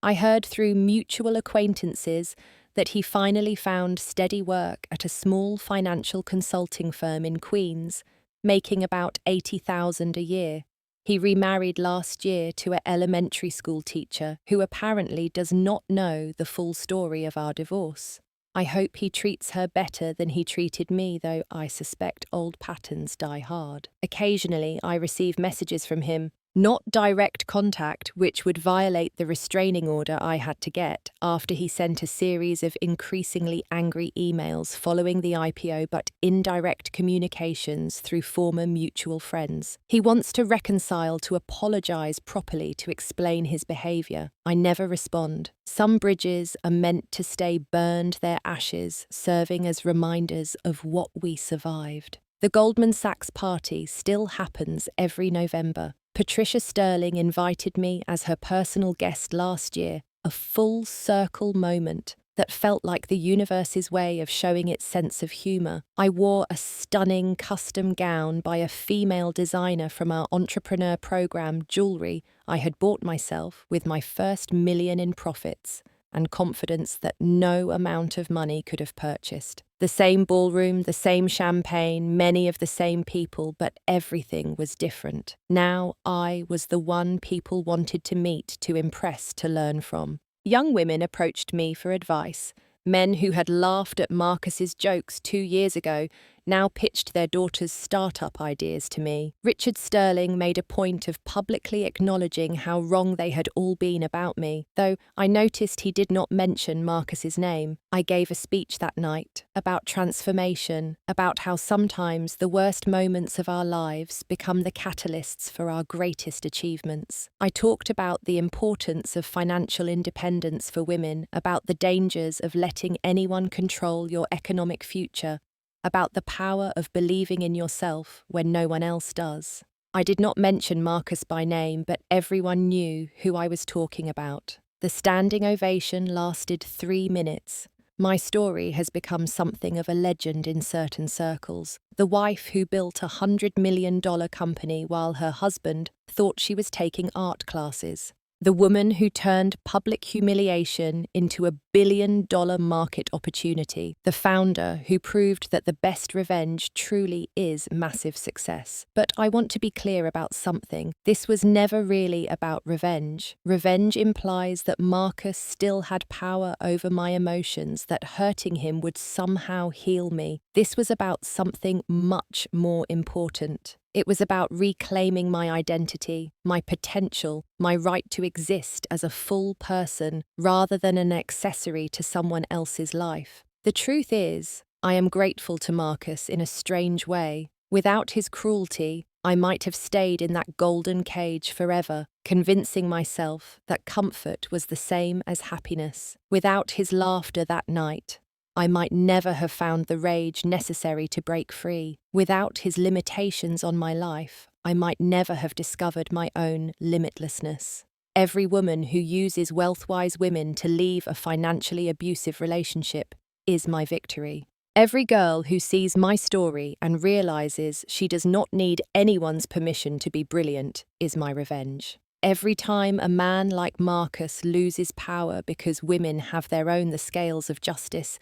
I heard through mutual acquaintances that he finally found steady work at a small financial consulting firm in Queens, making about $80,000 a year. He remarried last year to an elementary school teacher who apparently does not know the full story of our divorce. I hope he treats her better than he treated me, though I suspect old patterns die hard. Occasionally, I receive messages from him, not direct contact, which would violate the restraining order I had to get after he sent a series of increasingly angry emails following the IPO, but indirect communications through former mutual friends. He wants to reconcile, to apologize properly, to explain his behavior. I never respond. Some bridges are meant to stay burned their ashes, serving as reminders of what we survived. The Goldman Sachs party still happens every November. Patricia Sterling invited me as her personal guest last year, a full circle moment that felt like the universe's way of showing its sense of humour. I wore a stunning custom gown by a female designer from our entrepreneur program, jewellery I had bought myself with my first million in profits, and confidence that no amount of money could have purchased. The same ballroom, the same champagne, many of the same people, but everything was different. Now I was the one people wanted to meet, to impress, to learn from. Young women approached me for advice. Men who had laughed at Marcus's jokes 2 years ago now pitched their daughters' startup ideas to me. Richard Sterling made a point of publicly acknowledging how wrong they had all been about me, though I noticed he did not mention Marcus's name. I gave a speech that night about transformation, about how sometimes the worst moments of our lives become the catalysts for our greatest achievements. I talked about the importance of financial independence for women, about the dangers of letting anyone control your economic future, about the power of believing in yourself when no one else does. I did not mention Marcus by name, but everyone knew who I was talking about. The standing ovation lasted 3 minutes. My story has become something of a legend in certain circles. The wife who built $100 million company while her husband thought she was taking art classes. The woman who turned public humiliation into a billion-dollar market opportunity. The founder who proved that the best revenge truly is massive success. But I want to be clear about something. This was never really about revenge. Revenge implies that Marcus still had power over my emotions, that hurting him would somehow heal me. This was about something much more important. It was about reclaiming my identity, my potential, my right to exist as a full person rather than an accessory to someone else's life. The truth is, I am grateful to Marcus in a strange way. Without his cruelty, I might have stayed in that golden cage forever, convincing myself that comfort was the same as happiness. Without his laughter that night, I might never have found the rage necessary to break free. Without his limitations on my life, I might never have discovered my own limitlessness. Every woman who uses WealthWise Women to leave a financially abusive relationship is my victory. Every girl who sees my story and realizes she does not need anyone's permission to be brilliant is my revenge. Every time a man like Marcus loses power because women have the scales of justice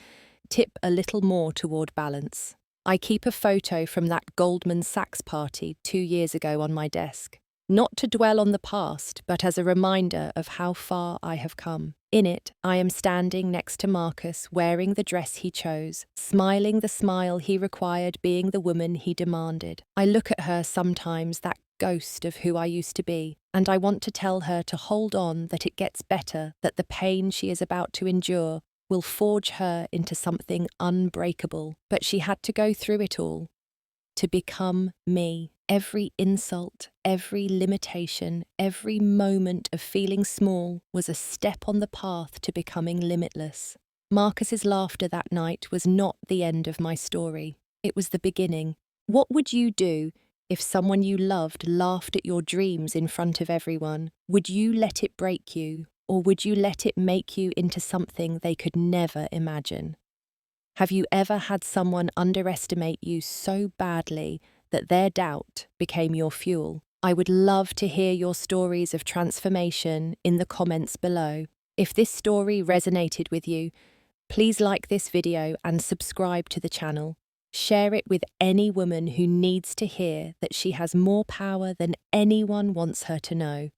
tip a little more toward balance. I keep a photo from that Goldman Sachs party 2 years ago on my desk, not to dwell on the past, but as a reminder of how far I have come. In it, I am standing next to Marcus, wearing the dress he chose, smiling the smile he required, being the woman he demanded. I look at her sometimes, that ghost of who I used to be, and I want to tell her to hold on, that it gets better, that the pain she is about to endure will forge her into something unbreakable. But she had to go through it all to become me. Every insult, every limitation, every moment of feeling small was a step on the path to becoming limitless. Marcus's laughter that night was not the end of my story. It was the beginning. What would you do if someone you loved laughed at your dreams in front of everyone? Would you let it break you, or would you let it make you into something they could never imagine? Have you ever had someone underestimate you so badly that their doubt became your fuel? I would love to hear your stories of transformation in the comments below. If this story resonated with you, please like this video and subscribe to the channel. Share it with any woman who needs to hear that she has more power than anyone wants her to know.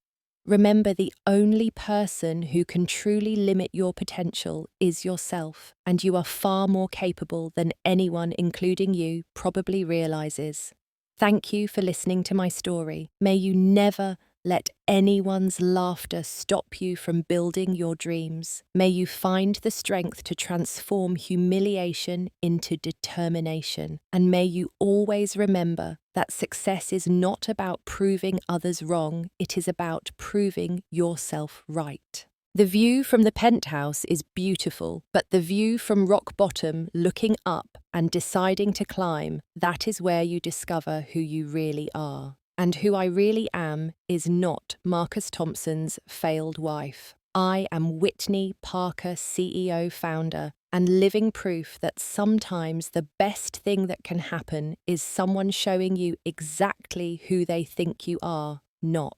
Remember, the only person who can truly limit your potential is yourself, and you are far more capable than anyone, including you, probably realizes. Thank you for listening to my story. May you never let anyone's laughter stop you from building your dreams. May you find the strength to transform humiliation into determination. And may you always remember that success is not about proving others wrong, it is about proving yourself right. The view from the penthouse is beautiful, but the view from rock bottom, looking up and deciding to climb, that is where you discover who you really are. And who I really am is not Marcus Thompson's failed wife. I am Whitney Parker, CEO, founder, and living proof that sometimes the best thing that can happen is someone showing you exactly who they think you are, not